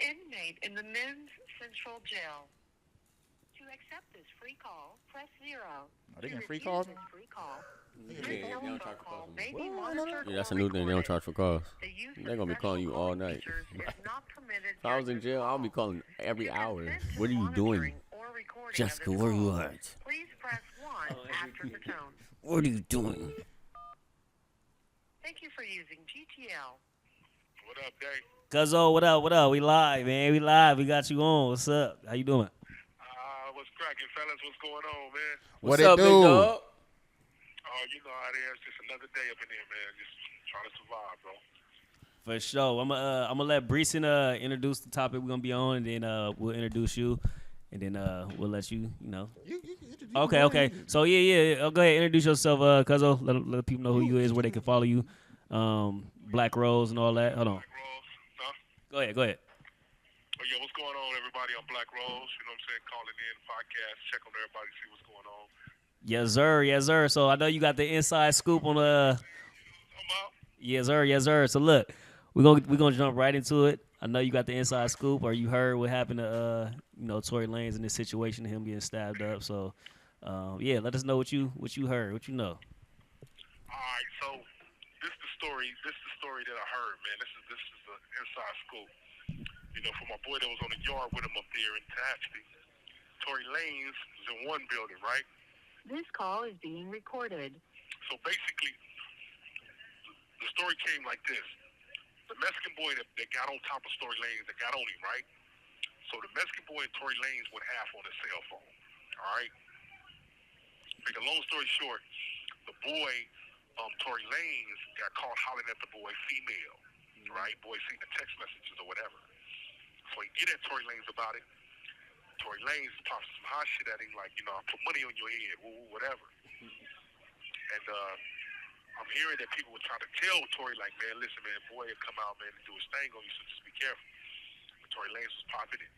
inmate in the men's central jail. To accept this free call, press 0. Are they To getting free refuse calls? this free call, Yeah, this they don't telephone charge for call calls may anymore. be Well, I know monitored that. Yeah, that's or a new thing. They don't recorded. charge for calls. The use They're of gonna be calling special you all calling night. features is not permitted If I was during in this jail, I'll be call. calling every To hour. consent to What are the you doing? monitoring or recording Jessica, of this where are you call, at? please press 1 after the tone. What are you doing? Thank you for using GTL. What up, Dave? Cuzzo, what up? What up? We live, man. We live. We got you on. What's up? How you doing? What's cracking, fellas? What's going on, man? What's What it up, big do? dog? Oh, you know how it is. Just another day up in here, man. Just trying to survive, bro. For sure. I'm gonna let Breeson introduce the topic we're gonna be on, and then we'll introduce you, and then we'll let you know. You introduce Okay. So yeah. Go ahead, introduce yourself, Cuzzo. Let people know who you is, where they can follow you. Black Rose and all that. Hold on. Black Rose, huh? Go ahead. Oh, yeah, what's going on, everybody? I'm Black Rose. You know what I'm saying? Calling in podcast, check on everybody, see what's going on. Yes, sir. So I know you got the inside scoop on I'm out. Yes, sir. So look, we're gonna jump right into it. I know you got the inside scoop, or you heard what happened to Tory Lanes in this situation, him getting stabbed up. So yeah, let us know what you heard, what you know. All right, so this is the story. This is the story that I heard, man. This is the inside scoop. You know, for my boy that was on the yard with him up there in Tehachapi. Tory Lanes was in one building, right? This call is being recorded. So basically, the story came like this. The Mexican boy that got on top of Tory Lanes, that got on him, right? So the Mexican boy and Tory Lanes went half on his cell phone, all right? Make a long story short, the boy, Tory Lanes, got caught hollering at the boy, female, right? Boy seen the text messages or whatever. So he get at Tory Lanes about it. Tory Lanes pops some hot shit at him, like, I put money on your head, whatever. And I'm hearing that people were trying to tell Tory, like, man, listen, man, boy will come out, man, and do his thing on you, so just be careful. But Tory Lanes was popping it.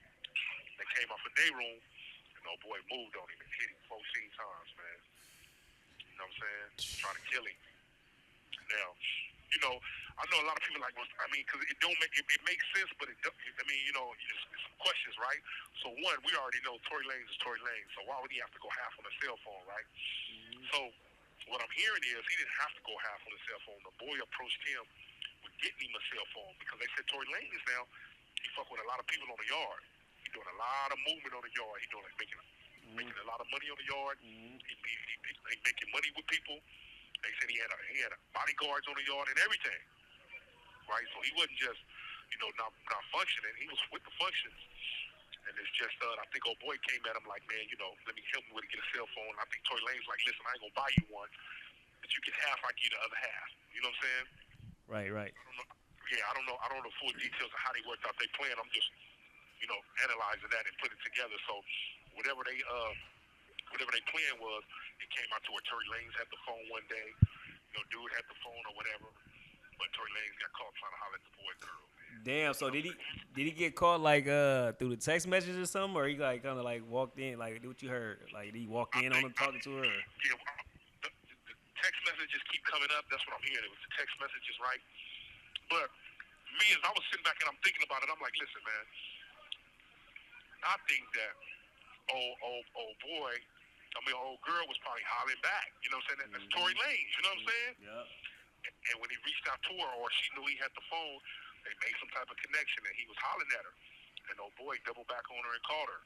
They came off a day room, and old boy moved on him and hit him 14 times, man. You know what I'm saying? Trying to kill him. Now, I know a lot of people like, because it don't make it makes sense, but it's some questions, right? So one, we already know Tory Lanes is Tory Lanes, so why would he have to go half on a cell phone, right? So what I'm hearing is he didn't have to go half on the cell phone. The boy approached him with getting him a cell phone because they said Tory Lanes now, he fuck with a lot of people on the yard. He doing a lot of movement on the yard. He doing making a lot of money on the yard. He making money with people. They said he had bodyguards on the yard and everything, right? So he wasn't just, not functioning. He was with the functions. And it's just, I think old boy came at him like, man, let me help you with to get a cell phone. I think Tory Lane's like, listen, I ain't gonna buy you one, but you get half, I give you the other half. You know what I'm saying? Right. I don't know the full details of how they worked out their plan. I'm just, analyzing that and put it together. So whatever they plan was, it came out to where Tory Lanes had the phone one day. Dude had the phone or whatever, but Tory Lanes got caught trying to holler at the boy girl. Damn. So did he get caught like through the text messages or something, or he like kind of like walked in, like what you heard, like did he walk in on him talking to her? Or? Yeah, the text messages keep coming up. That's what I'm hearing. It was the text messages, right? But me, as I was sitting back and I'm thinking about it, I'm like, listen, man, I think that old girl was probably hollering back. You know what I'm saying? That's Tory Lanez. You know what I'm saying? Yeah. And when he reached out to her, or she knew he had the phone, they made some type of connection, and he was hollering at her. And old boy doubled back on her and called her.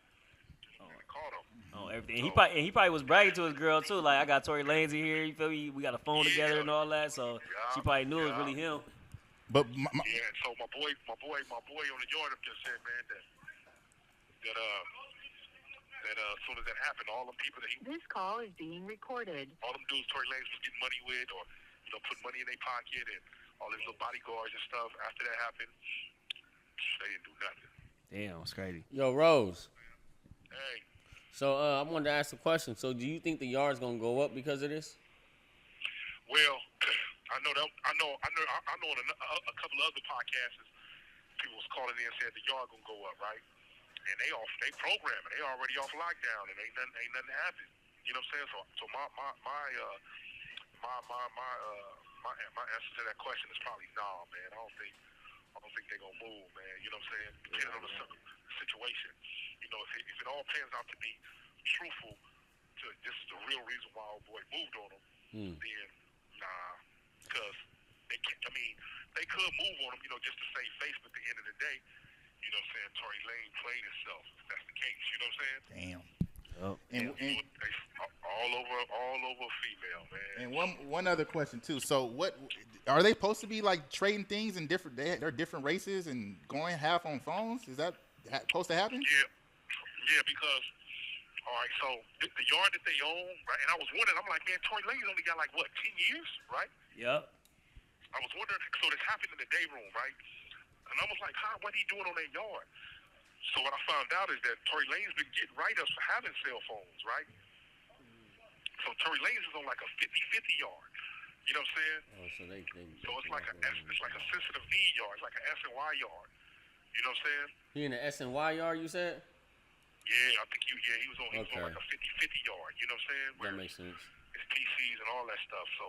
And called him. Oh, everything. So, he probably was bragging to his girl too. Like, I got Tory Lanez in here. You feel me? We got a phone together and all that. So she probably knew it was really him. But so my boy on the yard up there said, man, that as soon as that happened, all them people that this call is being recorded. All them dudes Tory Lanez was getting money with, or put money in their pocket, and all his little bodyguards and stuff. After that happened, they didn't do nothing. Damn, it's crazy. Yo, Rose. Hey. So I wanted to ask a question. So do you think the yard's gonna go up because of this? Well, I know on a couple of other podcasts, people was calling in and said the yard gonna go up, right? And they programming. They already off lockdown, and ain't nothing happened. You know what I'm saying? So my answer to that question is probably no, man. I don't think they're gonna move, man. You know what I'm saying? Depending on the situation. You know, if it all pans out to be truthful, to this is the real reason why old boy moved on him, then nah, because they can't. I mean, they could move on him, you know, just to save face. But at the end of the day, you know what I'm saying? Tory Lane played himself. If that's the case, you know what I'm saying? Damn. Oh. And All over female, man. And one other question too. So what are they supposed to be like trading things in different? They're different races and going half on phones. Is that supposed to happen? Yeah, because all right. So the yard that they own, right? And I was wondering, I'm like, man, Tory Lane's only got like what 10 years, right? Yep. I was wondering. So this happened in the day room, right? And I was like, what he doing on that yard? So what I found out is that Tory Lane's been getting write-ups for having cell phones, right? So Tory Lanes is on like a 50-50 yard. You know what I'm saying? Oh, so So it's like a sensitive need yard. It's like an S and Y yard. You know what I'm saying? He in the S and Y yard, you said? Yeah, I think he was on like a 50-50 yard. You know what I'm saying? That makes sense. It's PCs and all that stuff. So.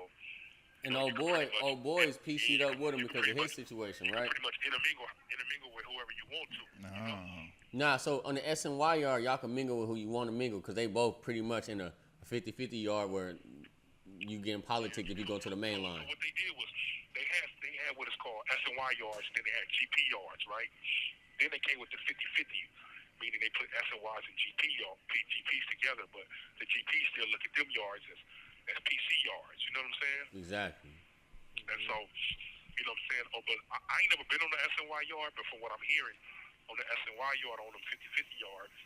And old boy's PC'd up with him because of his situation, right? Pretty much intermingle with whoever you want to. No. You know? Nah, so on the S and Y yard, y'all can mingle with who you want to mingle because they both pretty much in a 50-50 yard where you get in politics if you go to the main line. So what they did was they had what is called S and Y yards, then they had GP yards, right? Then they came with the 50-50, meaning they put S and Ys and GPs together, but the GPs still look at them yards as PC yards. You know what I'm saying? Exactly. And so, you know what I'm saying? Oh, but I ain't never been on the S and Y yard, but from what I'm hearing, on the S and Y yard, on them 50-50 yards,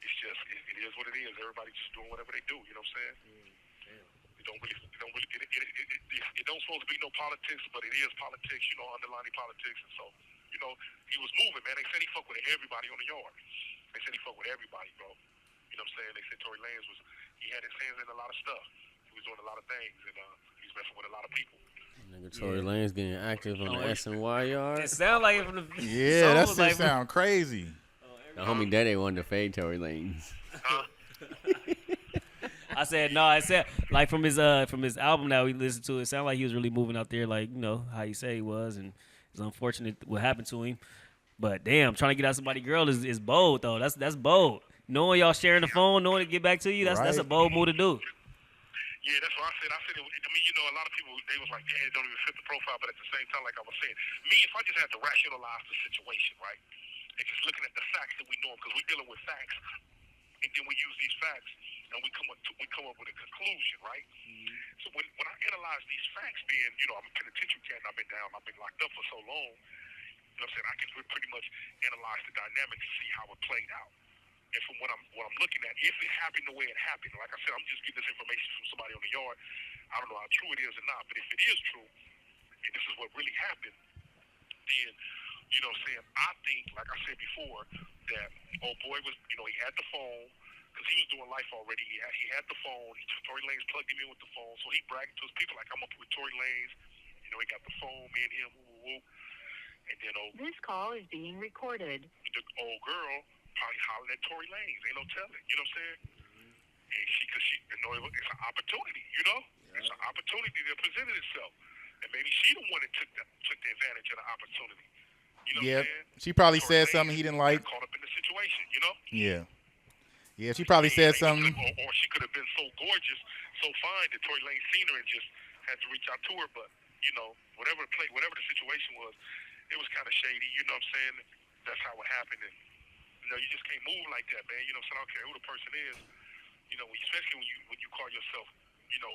it's just it is what it is. Everybody just doing whatever they do. You know what I'm saying? It don't really it don't supposed to be no politics, but it is politics. You know, underlining politics, and so you know he was moving, man. They said he fucked with everybody on the yard. They said he fucked with everybody, bro. You know what I'm saying? They said Tory Lanes he had his hands in a lot of stuff. He was doing a lot of things, and he was messing with a lot of people. Nigga, Tory Lanes getting active on the S and Y yard. It sound like it from the Yeah, that shit sound crazy. The homie Daddy wanted to fade Tory Lanes. I said no. I said like from his album that we listened to, it sounded like he was really moving out there, like you know how you say he was, and it's unfortunate what happened to him. But damn, trying to get out somebody's girl is bold though. That's bold. Knowing y'all sharing the phone, knowing to get back to you, that's a bold move to do. Yeah, that's what I said. I mean, you know, a lot of people, they was like, yeah, it don't even fit the profile. But at the same time, like I was saying, me, if I just had to rationalize the situation, right, and just looking at the facts that we know, because we're dealing with facts, and then we use these facts, and we come up with a conclusion, right? So when I analyze these facts, being, you know, I'm a penitentiary cat, and I've been locked up for so long, you know what I'm saying, I can pretty much analyze the dynamics and see how it played out. And from what I'm looking at, if it happened the way it happened, like I said, I'm just getting this information from somebody on the yard. I don't know how true it is or not, but if it is true, and this is what really happened, then, you know what I'm saying, I think, like I said before, that old boy was, you know, he had the phone, because he was doing life already. He had the phone. Tory Lanes plugged him in with the phone, so he bragged to his people, like, I'm up with Tory Lanes. You know, he got the phone, me and him, woo. And then This call is being recorded. the old girl probably hollering at Tory Lanes. Ain't no telling. You know what I'm saying? And because she, you know, it's an opportunity, you know? Yeah. It's an opportunity that presented itself. And maybe she the one that took the advantage of the opportunity. You know what I'm saying? She probably Tory said something he didn't like. Got caught up in the situation, you know? Yeah, she probably said something. Or she could have been so gorgeous, so fine that Tory Lane seen her and just had to reach out to her. But, you know, whatever the situation was, it was kind of shady, you know what I'm saying? That's how it happened. And, you know, you just can't move like that, man. You know what I'm saying? I don't care who the person is. You know, especially when you call yourself, you know,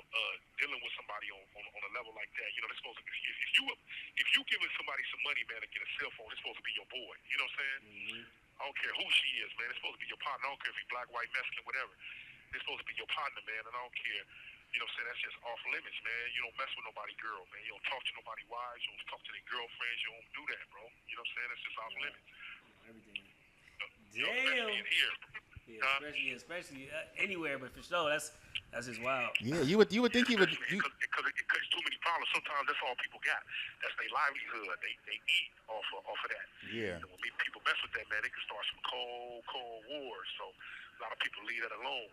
dealing with somebody on a level like that. You know, they're supposed to be, if you giving somebody some money, man, to get a cell phone, it's supposed to be your boy. You know what I'm saying? Mm-hmm. I don't care who she is, man. It's supposed to be your partner. I don't care if he's black, white, Mexican, whatever. It's supposed to be your partner, man. And I don't care. You know what I'm saying? That's just off limits, man. You don't mess with nobody girl, man. You don't talk to nobody wives. You don't talk to their girlfriends. You don't do that, bro. You know what I'm saying? It's just off limits. Everything. You know, especially in here. Yeah, especially anywhere, but for sure, that's just wild. Yeah, you would think he would. Because it cuts too many problems. Sometimes that's all people got. That's their livelihood. They eat off of that. Yeah. And when people mess with that, man, they can start some cold wars. So a lot of people leave that alone.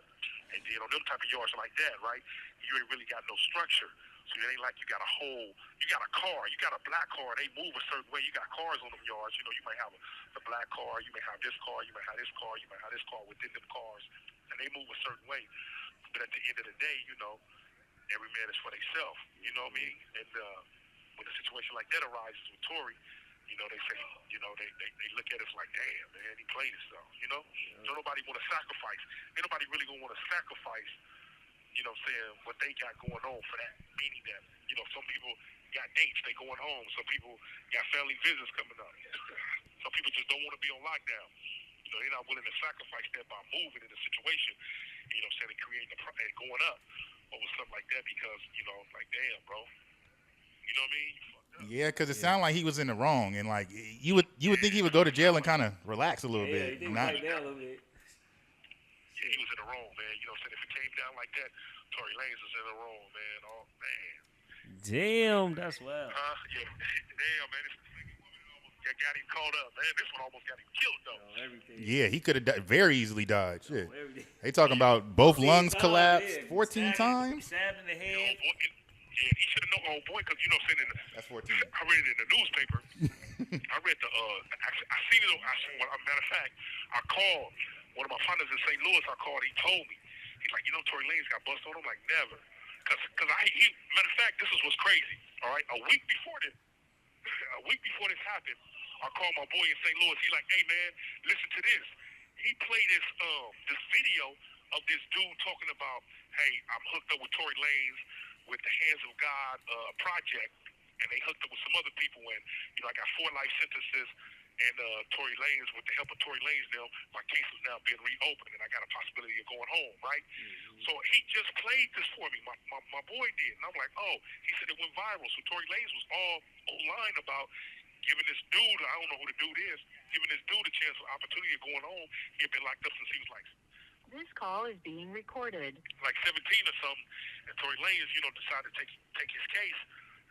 And then on them type of yards like that, right, you ain't really got no structure. So it ain't like you got a car, you got a black car, they move a certain way. You got cars on them yards, you know, you might have the black car, you may have this car, you might have this car, you might have this car within them cars, and they move a certain way. But at the end of the day, you know, every man is for themselves, you know what I mean? And when a situation like that arises with Tory, you know, they say, you know, they look at us like, damn, man, he played himself, you know? So nobody want to sacrifice. Ain't nobody really going to want to sacrifice, you know what I'm saying, what they got going on for that. Meaning that, you know, some people got dates, they going home. Some people got family visits coming up. Some people just don't want to be on lockdown. You know, they're not willing to sacrifice that by moving in a situation, you know what I'm saying, and creating and going up over something like that because, you know, like, damn, bro. You know what I mean? You fucked up. Yeah, because it sounded like he was in the wrong, and like you would think he would go to jail and kind of relax a little bit. Not, Yeah, he was in the wrong, man. You know what I'm saying? If it came down like that, Tory Lanes was in the wrong, man. Oh, man. Damn, that's wild. Yeah. Damn, man. This woman almost got him caught up, man. This one almost got him killed, though. yeah, he could have very easily died. Shit. They talking about both lungs collapsed 14 times. Stabbed in the head. Yeah, he should have known, boy, because, you know, saying That's 14. I read it in the newspaper. I read I seen it. Well, matter of fact, I called one of my partners in St. Louis. I called. He told me. He's like, you know, Tory Lanes got busted on. I'm like, never. Because matter of fact, this is what's crazy. All right, a week before this happened, I called my boy in St. Louis. He's like, hey man, listen to this. He played this video of this dude talking about, hey, I'm hooked up with Tory Lanes with the Hands of God project, and they hooked up with some other people, and you know, I got 4 life sentences. And Tory Lanes, with the help of Tory Lanes now, my case is now being reopened, and I got a possibility of going home, right? So he just played this for me. My boy did. And I'm like, oh, he said it went viral. So Tory Lanes was all online about giving this dude, I don't know who the dude is, giving this dude a chance or opportunity of going home. He had been locked up since he was like This call is being recorded. like 17 or something. And Tory Lanes, you know, decided to take his case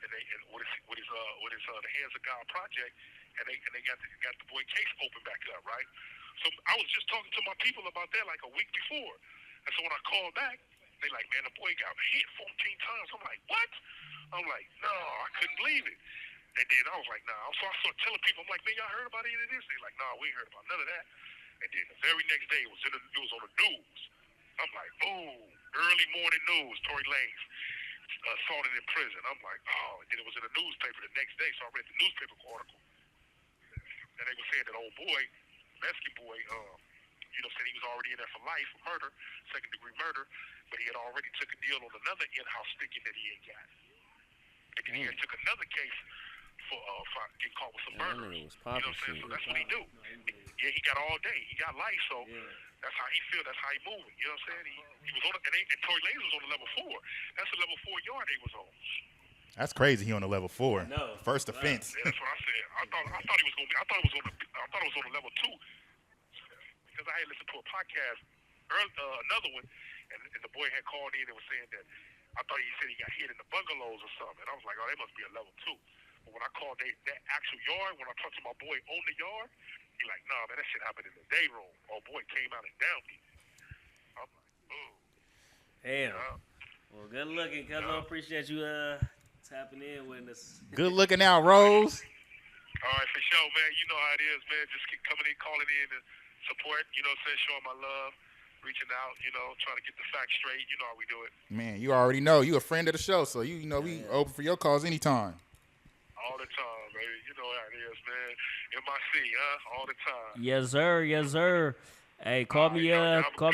and with his the Hands of God project, and they got the boy case open back up, right? So I was just talking to my people about that like a week before. And so when I called back, they like, man, the boy got hit 14 times. I'm like, what? I'm like, no, I couldn't believe it. And then I was like, nah. So I started telling people, I'm like, man, y'all heard about any of this? They like, nah, we ain't heard about none of that. And then the very next day, it was on the news. I'm like, boom, early morning news, Tory Lanes assaulted in prison. I'm like, oh, and then it was in the newspaper the next day. So I read the newspaper article. And they were saying that old boy, Mexican boy, you know, said he was already in there for life for murder, 2nd-degree murder, but he had already took a deal on another in-house sticking that he had got. And then he had took another case for getting caught with some murder. You know what I'm saying? So that's what he do. Yeah, he got all day. He got life, so that's how he feel. That's how he moving. You know what I'm saying? He was on, and Tory Lanes was on the level 4. That's the level 4 yard they was on. That's crazy. He on a level 4. No. First offense. Yeah, that's what I said. I thought he was gonna be. I thought it was on a level 2 because I had listened to a podcast, another one, and the boy had called in and was saying that I thought he said he got hit in the bungalows or something, and I was like, oh, they must be a level 2. But when I called that actual yard, when I talked to my boy on the yard, he like, nah, man, that shit happened in the day room. Oh boy, came out and downed me. I'm like, ooh. Damn. Well, good looking, cuz I appreciate you tapping in with us. Good looking out, Rose. All right, for sure, man. You know how it is, man. Just keep coming in, calling in and support, you know what I'm saying, showing my love, reaching out, you know, trying to get the facts straight. You know how we do it. Man, you already know. You a friend of the show, so you know we open for your calls anytime. All the time, baby. You know how it is, man. MIC, huh? All the time. Yes, sir. Yes, sir. Hey, call me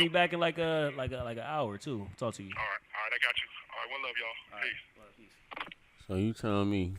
back in like an hour too. Talk to you. All right, I got you. All right, one love, y'all. Peace. So you telling me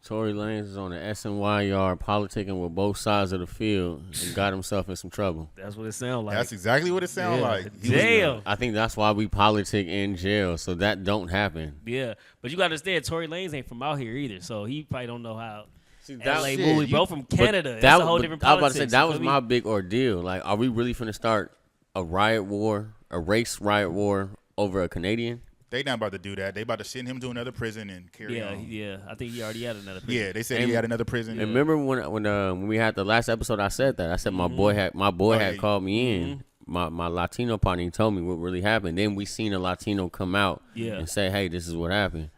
Tory Lanes is on the SNY yard politicking with both sides of the field and got himself in some trouble? That's what it sounds like. That's exactly what it sounds like. Damn. I think that's why we politic in jail, so that don't happen. Yeah, but you got to understand, Tory Lanes ain't from out here either, so he probably don't know how. See, LA shit, movie, bro, from Canada. That, It's a whole different I was about politics. to say, that you was feel my me? big ordeal. Like, are we really finna start a riot war, a race riot war over a Canadian? They not about to do that. They about to send him to another prison and carry on. Yeah. I think he already had another. Prison. Yeah, they said he had another prison. And remember when we had the last episode, I said that. I said my boy had called me in. My Latino partner, he told me what really happened. Then we seen a Latino come out and say, hey, this is what happened.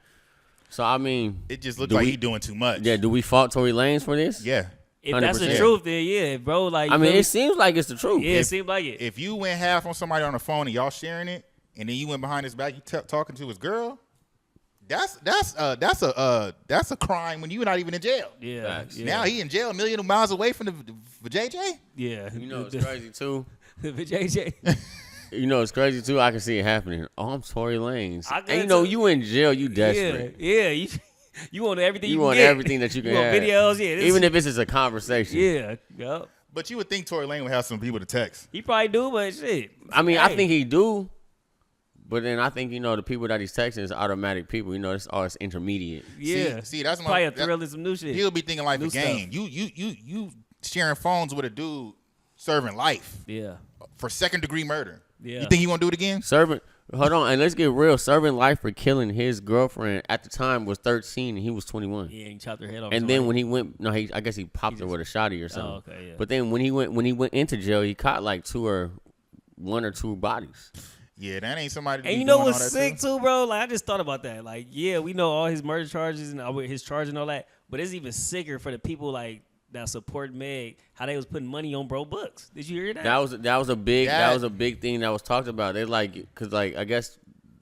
So I mean, It just looks like he doing too much. Yeah, do we fault Tory Lanez for this? Yeah. If that's the 100%. truth, then yeah, bro. Like, I mean, feel it seems like it's the truth. me? Yeah, it seems like it. If you went half on somebody on the phone and y'all sharing it, and then you went behind his back, you talking to his girl, that's a crime when you're not even in jail. Yeah, Facts. yeah. Now he in jail a million miles away from the JJ. Yeah, You know, it's crazy too. JJ. You know, it's crazy too. I can see it happening. Oh, I'm Tory Lanez. I And could you know, too. you in jail, you desperate. Yeah. You want everything. You can want get. everything that you can want have. videos. Yeah, Even if it's just a conversation. yeah, yup. But you would think Tory Lane would have some people to text. He probably do, but shit. I mean, I Hey. think he do. But then I think, you know, the people that he's texting is automatic people. You know, it's intermediate. Yeah, See, that's my probably a thrill and some new shit. He'll be thinking like New a game. You sharing phones with a dude serving life Yeah, for second-degree murder. Yeah. You think he won't do it again? Hold on, and let's get real. Serving life for killing his girlfriend at the time was 13 and he was 21. yeah. He chopped her head off. And then when he went, I guess he popped her with a shotty or something. Oh, okay, yeah. But then when he went into jail, he caught like one or two bodies. Yeah, that ain't somebody. To And be you know doing what's all that sick to. too, bro? Like I just thought about that. Like, yeah, we know all his murder charges and his charge and all that, but it's even sicker for the people like that support Meg. How they was putting money on bro books. Did you hear that? That was a big thing that was talked about. They because I guess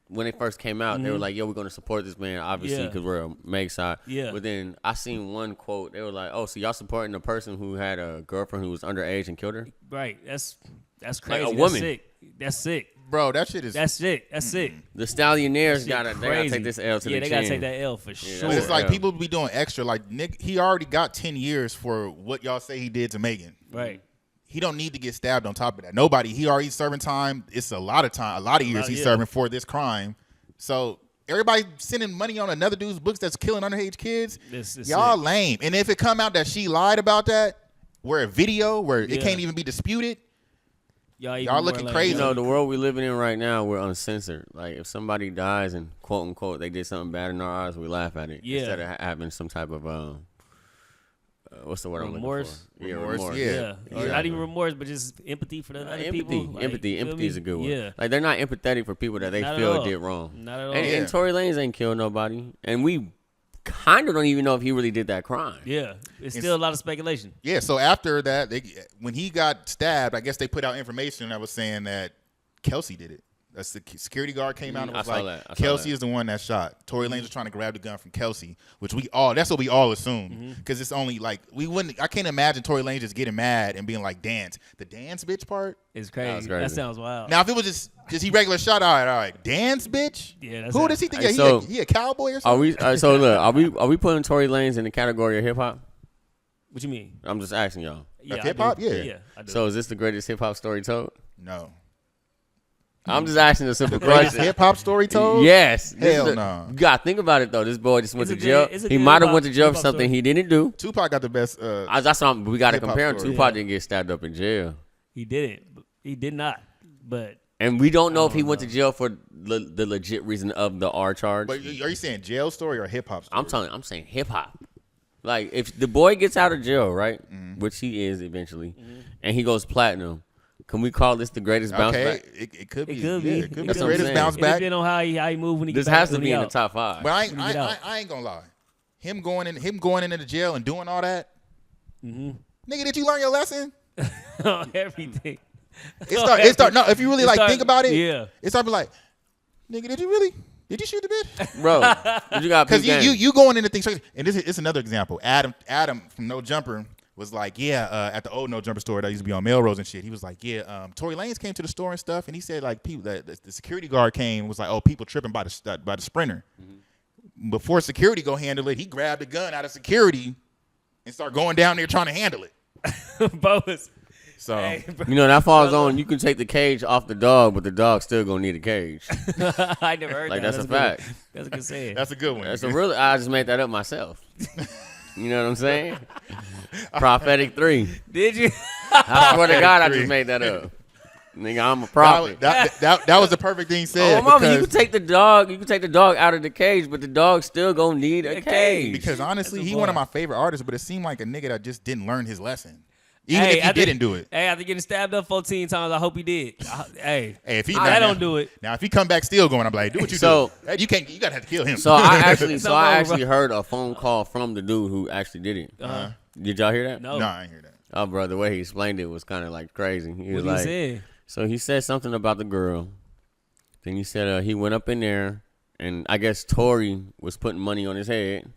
when it first came out, they were like, "Yo, we're gonna support this man, obviously, Yeah. because we're a Meg side." Yeah. But then I seen one quote. They were like, "Oh, so y'all supporting the person who had a girlfriend who was underage and killed her?" Right. That's Like crazy. a That's woman. sick. That's sick. Bro, that shit is. That's sick. That's sick. The Stallionaires Shit they gotta crazy. take this L to yeah, the they chin. gotta take that L for sure. But it's like Yeah. people be doing extra. Like Nick, he already got 10 years for what y'all say he did to Megan. Right. He don't need to get stabbed on top of that. Nobody. He already serving time. It's a lot of time, a lot of years he's yeah. serving for this crime. So everybody sending money on another dude's books that's killing underage kids. This is Y'all sick. lame. And if it come out that she lied about that, where a video where it Yeah. can't even be disputed, Y'all Y'all looking crazy. You know, the world we living in right now, we're uncensored. Like, if somebody dies and quote unquote they did something bad in our eyes, we laugh at it Yeah. instead of having some type of what's the word I'm Remorse? looking for? Remorse, Yeah. yeah. Or Exactly. not even remorse, but just empathy for the other Empathy, people. Like, empathy feel is me? a good one. Yeah. Like, they're not empathetic for people that they Not at feel all. did wrong. Not at all. And, Yeah. and Tory Lanez ain't killed nobody, and we kind of don't even know if he really did that crime. Yeah. It's still a lot of speculation. yeah. So after that, when he got stabbed, I guess they put out information that was saying that Kelsey did it. A security guard came out and I was saw like, that. I saw Kelsey that. is the one that shot. Tory Lanez was trying to grab the gun from Kelsey, which that's what we all assumed. Because it's only like, I can't imagine Tory Lanez just getting mad and being like, dance. The dance bitch part? It's crazy. That crazy. sounds wild. Now, if it was just he regular shot, all right. Dance bitch? Yeah, that's Who how- does he think? Hey, Yeah, so- he a cowboy or Are something? we? So look, are we putting Tory Lanez in the category of hip hop? What you mean? I'm just asking y'all. Yeah, I hip-hop? do. Yeah. Yeah, I do. So is this the greatest hip hop story told? No. I'm just asking a simple Greatest question. hip hop story told? Yes. Hell no. You gotta think about it though. This boy just went It's to a good- jail. it's a He good might have hip-hop- went to jail for hip-hop something story. he didn't do. Tupac got the best. That's what we got to Hip-hop compare him. story. Tupac Yeah. didn't get stabbed up in jail, He didn't. He did not. But and we don't know if he went to jail for the legit reason of the R charge. But are you saying jail story or hip hop story? I'm saying hip hop. Like if the boy gets out of jail, right, which he is eventually, and he goes platinum, can we call this the greatest bounce Okay, back? it could be. it could be. Yeah, it could be That's the what I'm greatest saying. bounce it back. depends on how he move when he This get back, has to when be he in the out. top five. But When he get out. I ain't gonna lie. Him going into the jail and doing all that. Nigga, did you learn your lesson? Everything. It start. No, if you really It like start- think about it, yeah. it start be like, nigga, did you shoot the bitch? Bro, you got Because you going into things, and it's another example. Adam from No Jumper was like, at the old No Jumper store that used to be on Melrose and shit. He was like, Tory Lanez came to the store and stuff, and he said like people that the security guard came and was like, oh, people tripping by the Sprinter. Before security go handle it, he grabbed a gun out of security and start going down there trying to handle it. Both. So Hey, bro. You know that falls on. You can take the cage off the dog, but the dog still gonna need a cage. I never heard Like that. that's a good fact. one. That's a good saying. that's a good one. That's a real. I just made that up myself. You know what I'm saying? Prophetic 3. Did you? I swear to God, I 3. just made that up. Nigga, I'm a prophet. that was the perfect thing said. Oh, mama, you because- can take the dog. You can take the dog out of the cage, but the dog still gonna need a cage. Because honestly, That's a he one of bar. my favorite artists, but it seemed like a nigga that just didn't learn his lesson. Even if he didn't do it. Hey, after getting stabbed up 14 times, I hope he did. Hey, If he I don't do it. Now, if he come back still going, I'm like, do what you do. Hey, you gotta have to kill him. So I actually heard a phone call from the dude who actually did it. Did y'all hear that? No. No, I ain't hear that. Oh, bro, the way he explained it was kind of like crazy. He was What like, he said? so he said something about the girl. Then he said he went up in there, and I guess Tory was putting money on his head.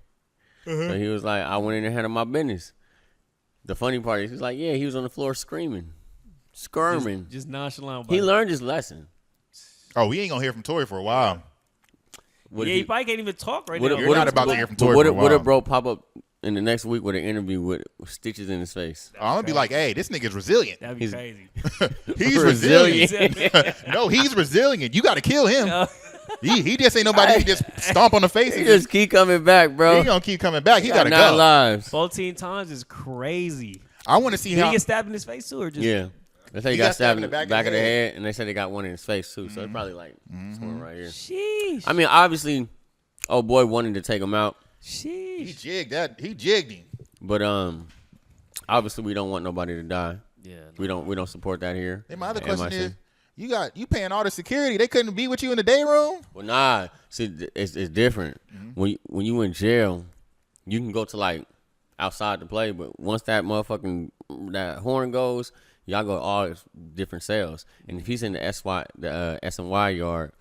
So he was like, I went in there and handled my business. The funny part is, he's like, yeah, he was on the floor screaming, skirming. Just nonchalant. He learned his lesson. Oh, we ain't gonna hear from Tory for a while. He probably can't even talk right now. You're not about to hear from Tory for a while. Would a bro pop up in the next week with an interview with stitches in his face? I'm gonna be like, hey, this nigga's resilient. That'd be crazy. He's resilient. No, he's resilient. You got to kill him. He just ain't nobody who just stomp on the face. He just keep coming back, bro. He gonna keep coming back. He gotta not go. lives. 14 times is crazy. I want to see Did how he get stabbed in his face too, or just Yeah. They say he got stabbed in the back of the head, and they said they got one in his face too. So it's probably like this one right here. Sheesh. I mean, obviously, oh boy wanted to take him out, he Sheesh. jigged that. He jigged him. but obviously we don't want nobody to die. Yeah. We don't support that here. And my other at question MIC. is, you paying all the security? They couldn't be with you in the day room? Well, nah. See, it's different. When you in jail, you can go to like outside to play, but once that that horn goes, y'all go to all different cells. And if he's in the SNY yard,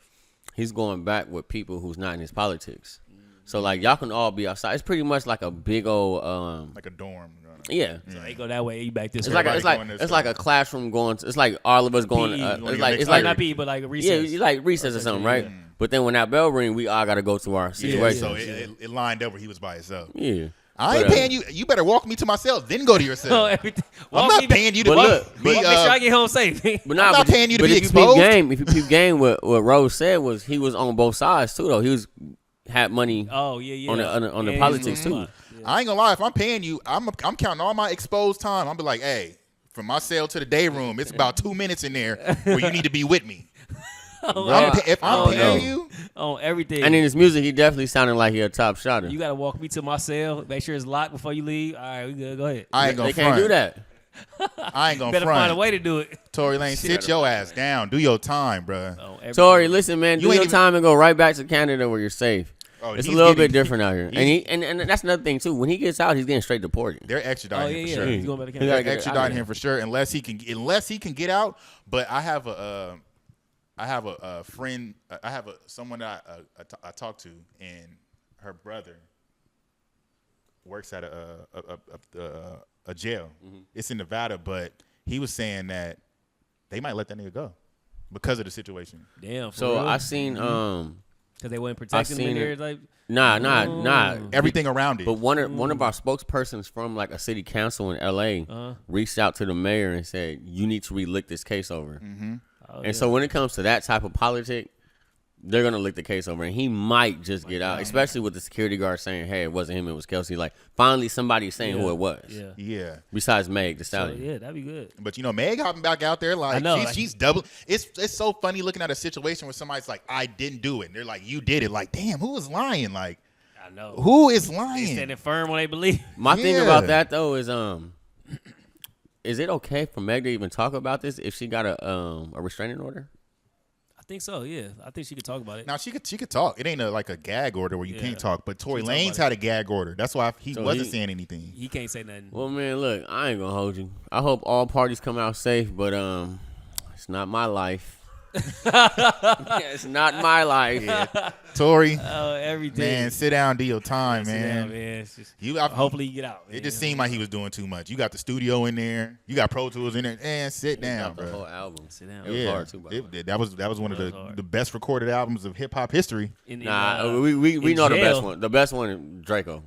he's going back with people who's not in his politics. So like y'all can all be outside. It's pretty much like a big old Like a dorm. yeah. So they go that way, you back this It's way. like a classroom going. It's like all of us going. PE, it's like not PE, but like a yeah, recess. you like recess or something, right? But then when that bell ring, we all got to go to our situation. So it lined up where he was by himself. Yeah. I ain't paying you. You better walk me to my cell, then go to your cell. Everything. I'm not paying you to Make sure I get home safe. But nah, I'm not paying you to but be if exposed. If you peep game, what Rose said was he was on both sides too. Though he had money Oh yeah. on the politics too. Yeah. I ain't gonna lie. If I'm paying you, I'm counting all my exposed time. I'm be like, hey, from my cell to the day room, it's about 2 minutes in there where you need to be with me. If I'm paying you, On everything. And in his music, he definitely sounded like he a top shotter. You gotta walk me to my cell. Make sure it's locked before you leave. All right, we good. Go ahead. I ain't gonna they front. can't do that. I ain't gonna Better front. find a way to do it. Tory Lane, sit your ass down. Do your time, bruh. On everything. Tory, listen, man, do You ain't your even- time and go right back to Canada where you're safe. Oh, It's a he's little getting- bit different out here, and that's another thing too. When he gets out, he's getting straight deported. They're extraditing Oh him yeah, for yeah. sure. He's going back to He Canada. gotta get Extraditing out of him for sure, unless he can get out. But I have a friend. I have someone that I talk to, and her brother works at a jail. It's in Nevada, but he was saying that they might let that nigga go because of the situation. Damn. So I seen because they wasn't protecting him in seen there. it. Like nah. Everything around it. But one of our spokespersons from like a city council in LA reached out to the mayor and said, "You need to re-look this case over." So when it comes to that type of politic, they're gonna look the case over, and he might just get out, especially with the security guard saying, "Hey, it wasn't him, it was Kelsey." Like finally, somebody's saying who it was. Yeah. Yeah. Besides Meg, the So, stallion. yeah, that'd be good. But Meg hopping back out there like I know, she's double. It's so funny looking at a situation where somebody's like, I didn't do it. And they're like, you did it. Like, damn, who is lying? Like, I know. who is They lying? standing firm when they believe. My thing Yeah. about that though is it okay for Meg to even talk about this if she got a restraining order? I think so. Yeah, I think she could talk about it. Now she could talk. It ain't like a gag order where you can't talk. But Tory She talk Lanez about had a gag order. That's why he So wasn't he- saying anything. He can't say nothing. Well, man, look, I ain't gonna hold you. I hope all parties come out safe, but it's not my life. It's not my life. Tory, Everything. man, sit down, do your time, Sit man. down, man. It's just, You hopefully you get out. It just seemed like he was doing too much. You got the studio in there. You got Pro Tools in there. And sit down, Dropped the whole bro. album. Sit down. It was hard too, by the way. That was one of was hard. the best recorded albums of hip hop history. Nah, we in know the best jail. one. The best one is Draco.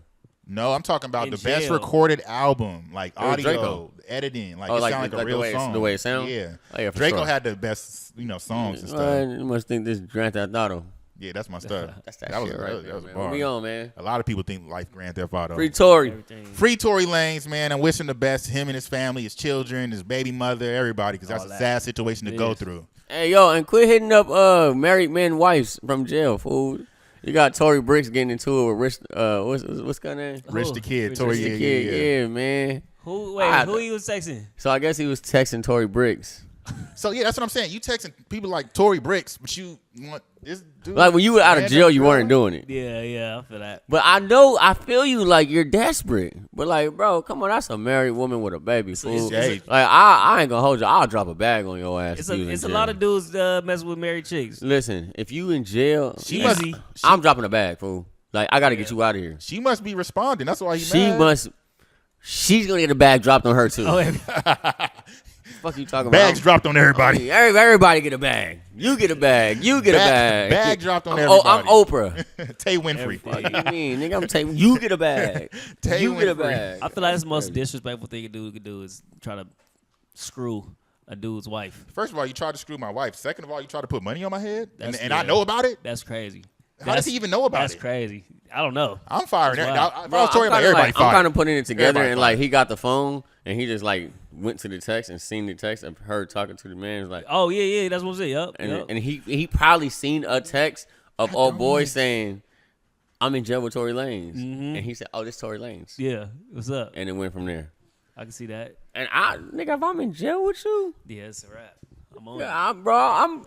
No, I'm talking about In the best jail. recorded album, like was audio, Draco. editing, like Oh, it like- sound like like a the real way song. the way it sound? Yeah, Oh, yeah, for Draco sure. had the best, songs and stuff. You must think this Grand Theft Auto. Yeah, that's my stuff. That's that, was shit that right was, there, that was man. a bar. What we on, man? A lot of people think like Grand Theft Auto. Free Tory. Everything. Free Tory Lanez, man. I wish him the best. Him and his family, his children, his baby mother, everybody, because that's All a that. sad situation to go Yes. through. Hey, yo, and quit hitting up married men wives from jail, fool. You got Tory Bricks getting into it with Rich, what's guy name? Rich the Kid, Rich Tory, the yeah, Kid, yeah. yeah, man. Who he was texting? So I guess he was texting Tory Bricks. So yeah, that's what I'm saying. You texting people like Tory Bricks, but you want this dude. Like when you were out of jail, you weren't doing it. Yeah, I feel that. But I feel you like you're desperate. But like, bro, come on, that's a married woman with a baby, fool. it's- Like I ain't gonna hold you. I'll drop a bag on your ass. It's a lot of dudes messing with married chicks. Listen, if you in jail, She must. I'm dropping a bag, fool. Like I gotta get you out of here. She must be responding. That's why he mad. She's gonna get a bag dropped on her too. Oh, Fuck you talking Bags about? dropped on everybody. Everybody get a bag. You get a bag. You get a bag. Bag dropped on Oh, everybody. I'm Oprah. Tay Winfrey. What do you mean, nigga? I'm taking. You get a bag. Tay You get a Winfrey. bag. I feel like that's the most disrespectful thing a dude could do is try to screw a dude's wife. First of all, you tried to screw my wife. Second of all, you tried to put money on my head, and That's- I know about it. That's crazy. How does he even know about That's it? crazy. I don't know. I'm firing. That's If wild. I was Tory, I'm everybody fired. kind of putting it together, Everybody and like fired. he got the phone, and he just like went to the text and seen the text and heard talking to the man. It's like, Oh yeah, that's what I'm saying. Yup. and he probably seen a text of old boy saying, "I'm in jail with Tory Lanes," and he said, "Oh, this Tory Lanes," yeah. What's up? and it went from there. I can see that. And nigga, if I'm in jail with you, Yeah, it's a wrap. I'm on. it. I'm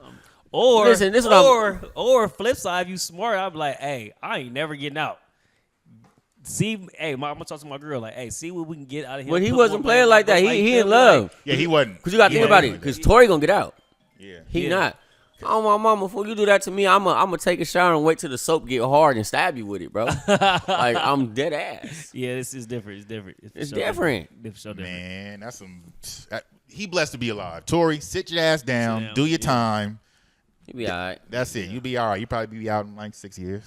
Or Listen, this is what or flip side, if you smart, I'm like, hey, I ain't never getting out. See, hey, I'm gonna talk to my girl like, hey, see what we can get out of here. When he Put wasn't more playing money like that, in my he bank, in love. Yeah, he wasn't. Cause you gotta think about it. Cause Tory gonna get out. Yeah. He Yeah. not. Oh my mama, before you do that to me, I'ma take a shower and wait till the soap get hard and stab you with it, bro. Like I'm dead ass. Yeah, this is different. It's different. It's so different. It's so different. Man, that's some. He blessed to be alive. Tory, sit your ass down, down, do your yeah. time. He be alright. That's it. You be all right. You probably be out in like 6 years.